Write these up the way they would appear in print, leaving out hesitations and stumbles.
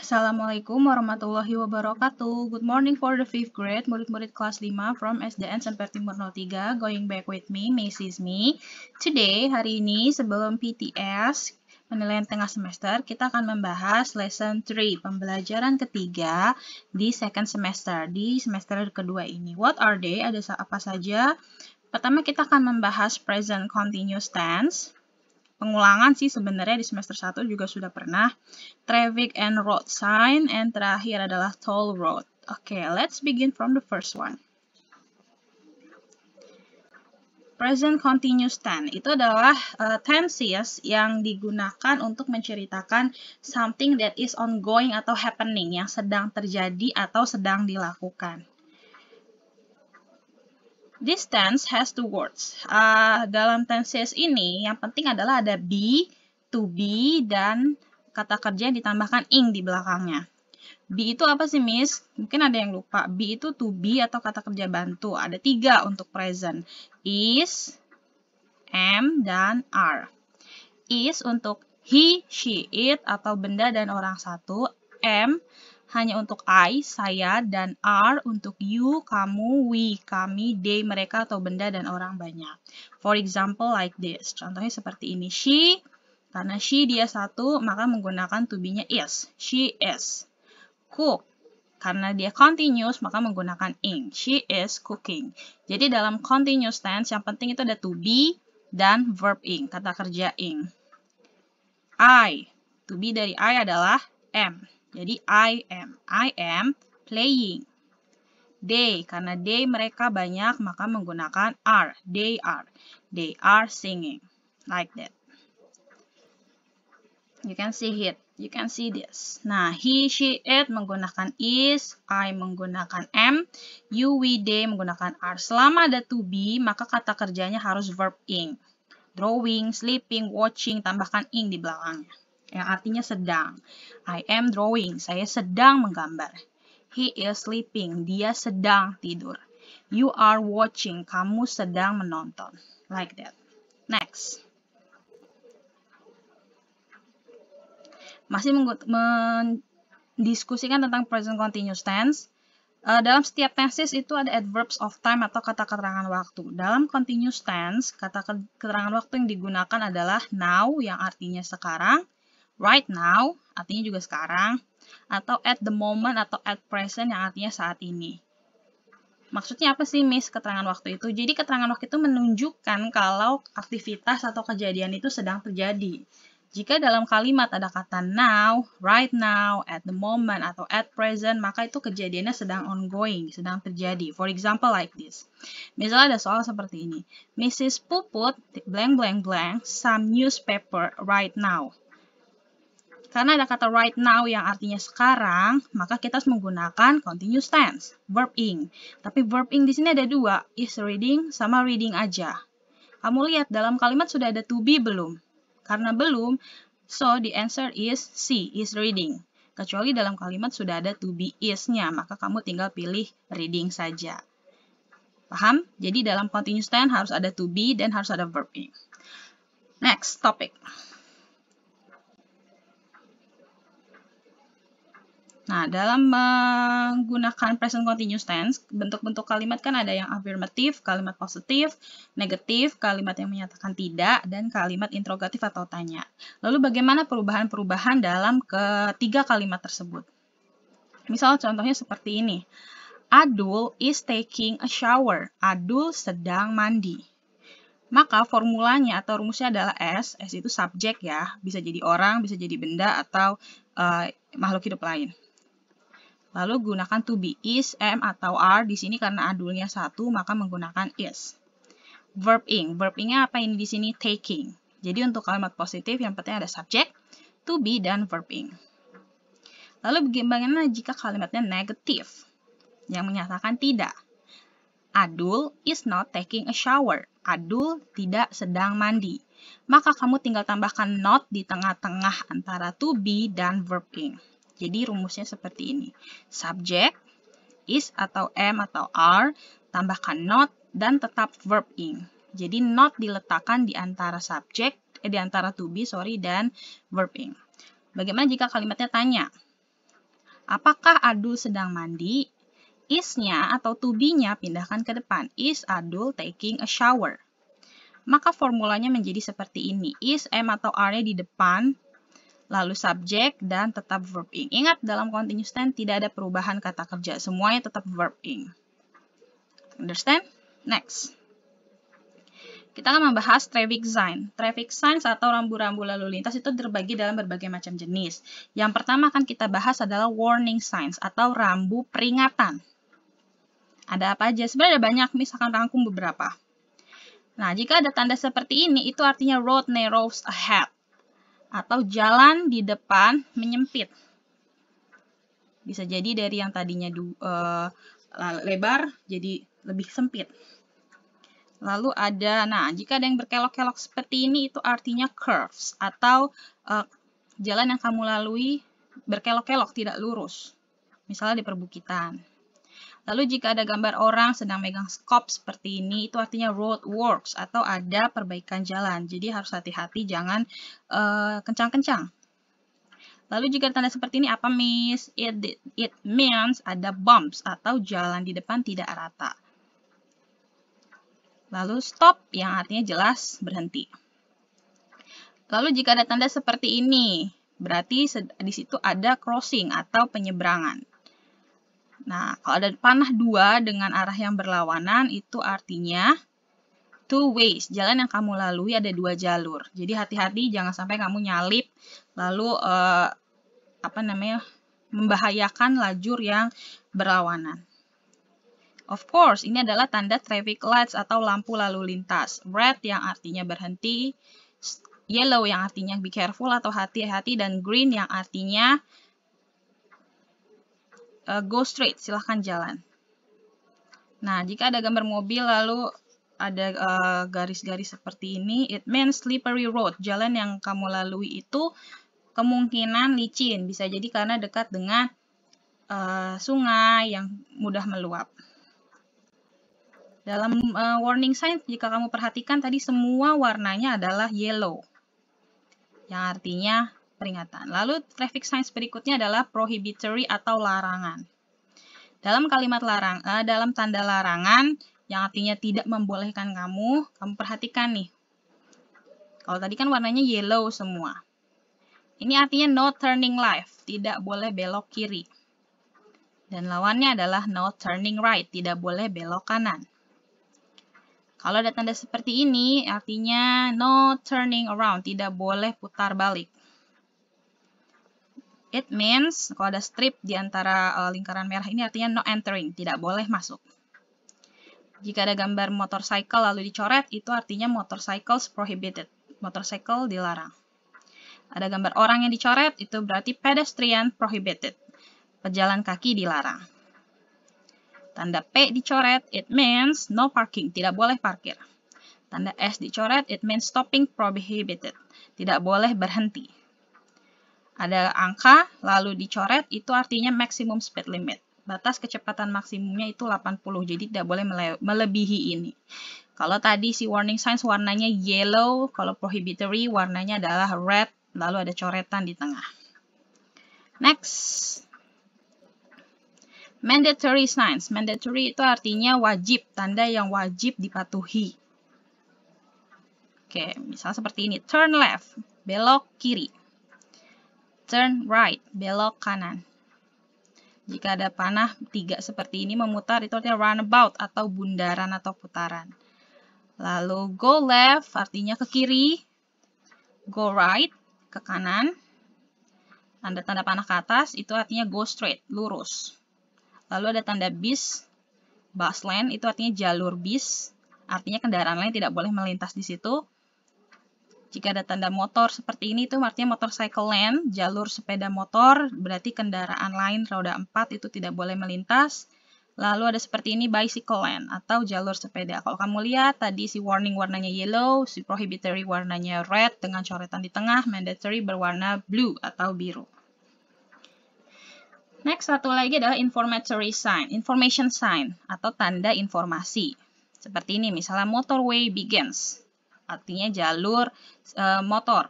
Assalamualaikum warahmatullahi wabarakatuh. Good morning for the 5th grade, murid-murid kelas 5 from SDN Semper Timur 03. Going back with me, Mrs. Me. Today, hari ini sebelum PTS, penilaian tengah semester, kita akan membahas lesson 3, pembelajaran ketiga di second semester, di semester kedua ini. What are they? Ada apa saja? Pertama, kita akan membahas present continuous tense. Pengulangan sih sebenarnya di semester 1 juga sudah pernah. Traffic and road sign, and terakhir adalah toll road. Oke, let's begin from the first one. Present continuous tense itu adalah tenses yang digunakan untuk menceritakan something that is ongoing atau happening, yang sedang terjadi atau sedang dilakukan. This tense has two words. Dalam tenses ini, yang penting adalah ada be, to be, dan kata kerja yang ditambahkan ing di belakangnya. Be itu apa sih, Miss? Mungkin ada yang lupa. Be itu to be atau kata kerja bantu. Ada 3 untuk present. Is, am, dan are. Is untuk he, she, it, atau benda dan orang satu. Am hanya untuk I, saya, dan are untuk you, kamu, we, kami, they, mereka, atau benda dan orang banyak. For example, like this. Contohnya seperti ini. She, karena she dia satu, maka menggunakan to be-nya is. She is. Cook, karena dia continuous, maka menggunakan ing. She is cooking. Jadi dalam continuous tense, yang penting itu ada to be dan verb ing, kata kerja ing. I, to be dari I adalah am. Jadi I am playing. They, karena they mereka banyak, maka menggunakan are. They are singing. Like that. You can see it. You can see this. Nah, he, she, it menggunakan is, I menggunakan am, you, we, they menggunakan are. Selama ada to be, maka kata kerjanya harus verb ing. Drawing, sleeping, watching, tambahkan ing di belakangnya. Yang artinya sedang. I am drawing, saya sedang menggambar. He is sleeping, dia sedang tidur. You are watching, kamu sedang menonton. Like that. Next. Masih mendiskusikan tentang present continuous tense. Dalam setiap tenses itu ada adverbs of time atau kata keterangan waktu. Dalam continuous tense, kata keterangan waktu yang digunakan adalah now, yang artinya sekarang, right now, artinya juga sekarang, atau at the moment atau at present, yang artinya saat ini. Maksudnya apa sih, Miss, keterangan waktu itu? Jadi keterangan waktu itu menunjukkan kalau aktivitas atau kejadian itu sedang terjadi. Jika dalam kalimat ada kata now, right now, at the moment, atau at present, maka itu kejadiannya sedang ongoing, sedang terjadi. For example, like this. Misalnya ada soal seperti ini. Mrs. Puput, blank, blank, blank, some newspaper right now. Karena ada kata right now yang artinya sekarang, maka kita harus menggunakan continuous tense, verb ing. Tapi verb ing di sini ada 2, is reading sama reading aja. Kamu lihat dalam kalimat sudah ada to be belum? Karena belum, so the answer is C, is reading. Kecuali dalam kalimat sudah ada to be is-nya, maka kamu tinggal pilih reading saja. Paham? Jadi dalam continuous tense harus ada to be dan harus ada verb ing. Next topic. Nah, dalam menggunakan present continuous tense, bentuk-bentuk kalimat kan ada yang affirmative, kalimat positif, negatif, kalimat yang menyatakan tidak, dan kalimat interrogatif atau tanya. Lalu bagaimana perubahan-perubahan dalam ketiga kalimat tersebut? Misal contohnya seperti ini. Adul is taking a shower. Adul sedang mandi. Maka formulanya atau rumusnya adalah S. S itu subjek ya. Bisa jadi orang, bisa jadi benda, atau makhluk hidup lain. Lalu gunakan to be, is, am, atau are. Di sini karena adulnya 1, maka menggunakan is. Verb ing. Verb ing-nya apa ini di sini? Taking. Jadi untuk kalimat positif yang penting ada subjek, to be, dan verb ing. Lalu bagaimana jika kalimatnya negatif? Yang menyatakan tidak. Adul is not taking a shower. Adul tidak sedang mandi. Maka kamu tinggal tambahkan not di tengah-tengah antara to be dan verb ing. Jadi rumusnya seperti ini. Subjek, is atau am atau are, tambahkan not dan tetap verb ing. Jadi not diletakkan di antara subjek, di antara to be, dan verb ing. Bagaimana jika kalimatnya tanya? Apakah Adul sedang mandi? Is-nya atau to be-nya pindahkan ke depan. Is Adul taking a shower? Maka formulanya menjadi seperti ini. Is, am, atau are-nya di depan, lalu subjek, dan tetap verb ing. Ingat, dalam continuous tense tidak ada perubahan kata kerja. Semuanya tetap verb ing. Understand? Next. Kita akan membahas traffic sign. Traffic signs atau rambu-rambu lalu lintas itu terbagi dalam berbagai macam jenis. Yang pertama akan kita bahas adalah warning signs atau rambu peringatan. Ada apa aja? Sebenarnya ada banyak, misalkan rangkum beberapa. Nah, jika ada tanda seperti ini, itu artinya road narrows ahead. Atau jalan di depan menyempit. Bisa jadi dari yang tadinya lebar, jadi lebih sempit. Lalu ada, nah, jika ada yang berkelok-kelok seperti ini, itu artinya curves. Atau jalan yang kamu lalui berkelok-kelok, tidak lurus. Misalnya di perbukitan. Lalu jika ada gambar orang sedang megang skop seperti ini, itu artinya road works atau ada perbaikan jalan. Jadi harus hati-hati, jangan kencang-kencang. Lalu jika tanda seperti ini apa, Miss? It means ada bumps atau jalan di depan tidak rata. Lalu stop yang artinya jelas berhenti. Lalu jika ada tanda seperti ini, berarti di situ ada crossing atau penyeberangan. Nah, kalau ada panah dua dengan arah yang berlawanan, itu artinya two ways. Jalan yang kamu lalui ada dua jalur. Jadi hati-hati, jangan sampai kamu nyalip, lalu membahayakan lajur yang berlawanan. Of course, ini adalah tanda traffic lights atau lampu lalu lintas. Red yang artinya berhenti, yellow yang artinya be careful atau hati-hati, dan green yang artinya go straight, silahkan jalan. Nah, jika ada gambar mobil lalu ada garis-garis seperti ini, it means slippery road. Jalan yang kamu lalui itu kemungkinan licin. Bisa jadi karena dekat dengan sungai yang mudah meluap. Dalam warning sign, jika kamu perhatikan tadi semua warnanya adalah yellow. Yang artinya peringatan. Lalu traffic signs berikutnya adalah prohibitory atau larangan. Dalam kalimat dalam tanda larangan yang artinya tidak membolehkan kamu perhatikan nih. Kalau tadi kan warnanya yellow semua. Ini artinya no turning left, tidak boleh belok kiri. Dan lawannya adalah no turning right, tidak boleh belok kanan. Kalau ada tanda seperti ini, artinya no turning around, tidak boleh putar balik. It means, kalau ada strip di antara lingkaran merah ini artinya no entering, tidak boleh masuk. Jika ada gambar motorcycle lalu dicoret, itu artinya motorcycles prohibited, motorcycle dilarang. Ada gambar orang yang dicoret, itu berarti pedestrian prohibited, pejalan kaki dilarang. Tanda P dicoret, it means no parking, tidak boleh parkir. Tanda S dicoret, it means stopping prohibited, tidak boleh berhenti. Ada angka, lalu dicoret, itu artinya maximum speed limit. Batas kecepatan maksimumnya itu 80, jadi tidak boleh melebihi ini. Kalau tadi si warning signs warnanya yellow, kalau prohibitory warnanya adalah red, lalu ada coretan di tengah. Next. Mandatory signs. Mandatory itu artinya wajib, tanda yang wajib dipatuhi. Oke, misal seperti ini. Turn left, belok kiri. Turn right, belok kanan. Jika ada panah 3 seperti ini memutar, itu artinya runabout atau bundaran atau putaran. Lalu go left artinya ke kiri. Go right, ke kanan. Tanda-tanda panah ke atas itu artinya go straight, lurus. Lalu ada tanda bis, bus lane, itu artinya jalur bis, artinya kendaraan lain tidak boleh melintas di situ. Jika ada tanda motor seperti ini, itu artinya motorcycle lane, jalur sepeda motor, berarti kendaraan lain roda 4 itu tidak boleh melintas. Lalu ada seperti ini bicycle lane, atau jalur sepeda. Kalau kamu lihat, tadi si warning warnanya yellow, si prohibitory warnanya red dengan coretan di tengah, mandatory berwarna blue atau biru. Next, satu lagi adalah informatory sign, information sign, atau tanda informasi. Seperti ini, misalnya motorway begins, artinya jalur motor.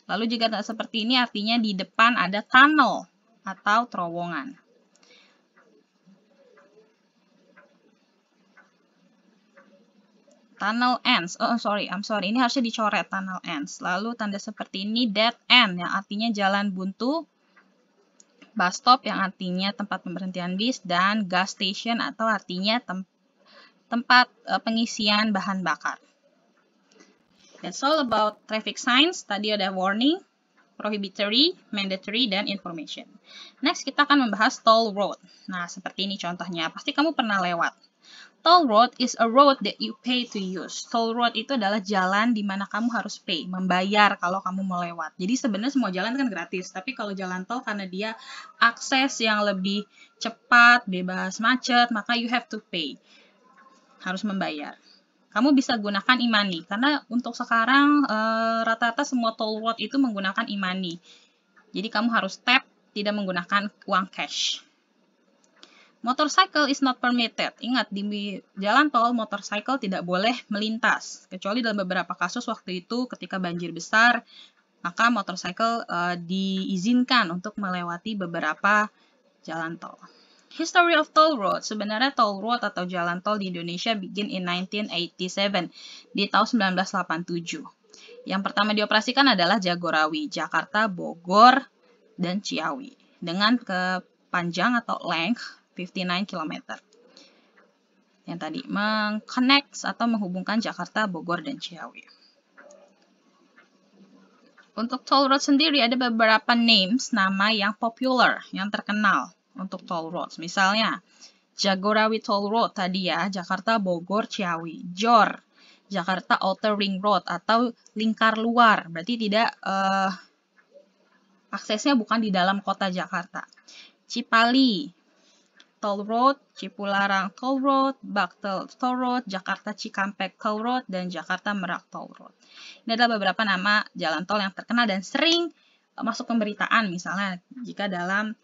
Lalu jika seperti ini, artinya di depan ada tunnel, atau terowongan. Tunnel ends. Oh, sorry. Ini harusnya dicoret tunnel ends. Lalu tanda seperti ini dead end yang artinya jalan buntu. Bus stop yang artinya tempat pemberhentian bis, dan gas station atau artinya tempat pengisian bahan bakar. That's all about traffic signs. Tadi ada warning, prohibitory, mandatory, dan information. Next, kita akan membahas toll road. Nah, seperti ini contohnya. Pasti kamu pernah lewat. Toll road is a road that you pay to use. Toll road itu adalah jalan di mana kamu harus pay, membayar kalau kamu mau lewat. Jadi sebenarnya semua jalan kan gratis, tapi kalau jalan tol karena dia akses yang lebih cepat, bebas macet, maka you have to pay. Harus membayar. Kamu bisa gunakan e-money, karena untuk sekarang rata-rata semua toll road itu menggunakan e-money. Jadi kamu harus tap, tidak menggunakan uang cash. Motorcycle is not permitted. Ingat, di jalan tol motorcycle tidak boleh melintas. Kecuali dalam beberapa kasus waktu itu ketika banjir besar, maka motorcycle diizinkan untuk melewati beberapa jalan tol. History of toll road. Sebenarnya toll road atau jalan tol di Indonesia begin in 1987, di tahun 1987. Yang pertama dioperasikan adalah Jagorawi, Jakarta, Bogor, dan Ciawi. Dengan kepanjang atau length 59 km. Yang tadi meng-connect atau menghubungkan Jakarta, Bogor, dan Ciawi. Untuk toll road sendiri ada beberapa nama yang popular, yang terkenal untuk toll roads. Misalnya Jagorawi Toll Road tadi ya, Jakarta, Bogor, Ciawi. JOR, Jakarta Outer Ring Road atau lingkar luar, berarti tidak aksesnya bukan di dalam kota Jakarta. Cipali Toll Road, Cipularang Toll Road, Baktel Toll Road, Jakarta Cikampek Toll Road, dan Jakarta Merak Toll Road. Ini adalah beberapa nama jalan tol yang terkenal dan sering masuk pemberitaan, misalnya jika dalam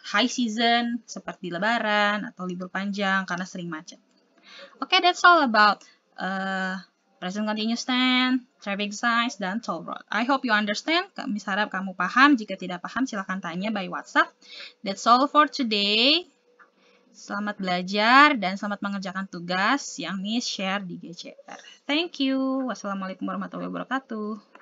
high season seperti Lebaran atau libur panjang karena sering macet. Okay, that's all about present continuous tense, traffic signs, dan toll road. I hope you understand. Kami harap kamu paham. Jika tidak paham, silahkan tanya by WhatsApp. That's all for today. Selamat belajar dan selamat mengerjakan tugas yang Miss share di GCR. Thank you. Wassalamualaikum warahmatullahi wabarakatuh.